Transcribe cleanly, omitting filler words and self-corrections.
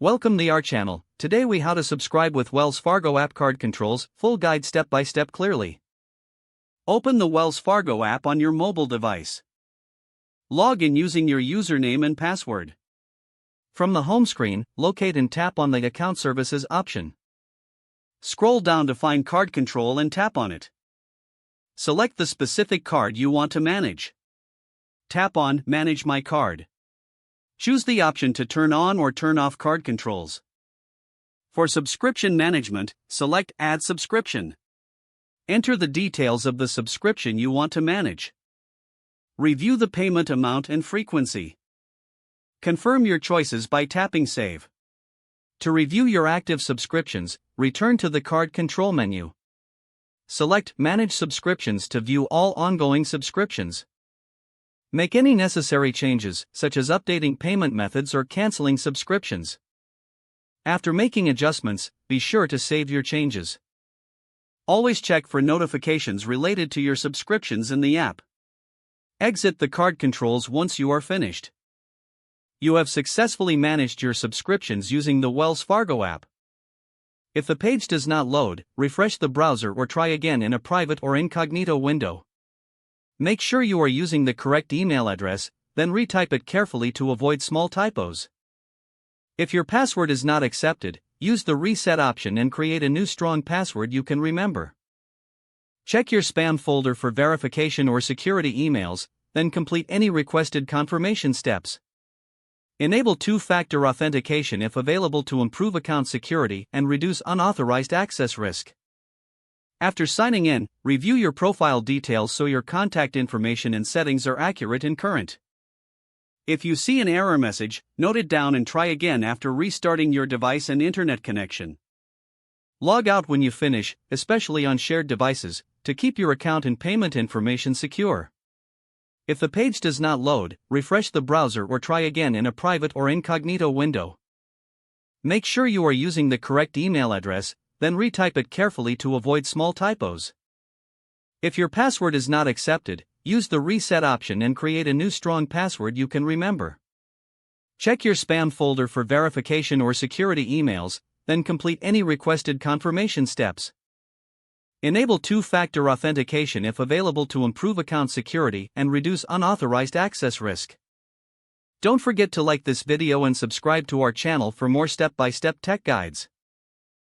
Welcome to our channel. Today we how to subscribe with Wells Fargo app card controls, full guide step by step clearly. Open the Wells Fargo app on your mobile device. Log in using your username and password. From the home screen, locate and tap on the Account Services option. Scroll down to find Card Control and tap on it. Select the specific card you want to manage. Tap on Manage My Card. Choose the option to turn on or turn off card controls. For subscription management, select Add Subscription. Enter the details of the subscription you want to manage. Review the payment amount and frequency. Confirm your choices by tapping Save. To review your active subscriptions, return to the Card Control menu. Select Manage Subscriptions to view all ongoing subscriptions. Make any necessary changes, such as updating payment methods or canceling subscriptions. After making adjustments, be sure to save your changes. Always check for notifications related to your subscriptions in the app. Exit the card controls once you are finished. You have successfully managed your subscriptions using the Wells Fargo app. If the page does not load, refresh the browser or try again in a private or incognito window. Make sure you are using the correct email address, then retype it carefully to avoid small typos. If your password is not accepted, use the reset option and create a new strong password you can remember. Check your spam folder for verification or security emails, then complete any requested confirmation steps. Enable two-factor authentication if available to improve account security and reduce unauthorized access risk. After signing in, review your profile details so your contact information and settings are accurate and current. If you see an error message, note it down and try again after restarting your device and internet connection. Log out when you finish, especially on shared devices, to keep your account and payment information secure. If the page does not load, refresh the browser or try again in a private or incognito window. Make sure you are using the correct email address, then retype it carefully to avoid small typos. If your password is not accepted, use the reset option and create a new strong password you can remember. Check your spam folder for verification or security emails, then complete any requested confirmation steps. Enable two-factor authentication if available to improve account security and reduce unauthorized access risk. Don't forget to like this video and subscribe to our channel for more step-by-step tech guides.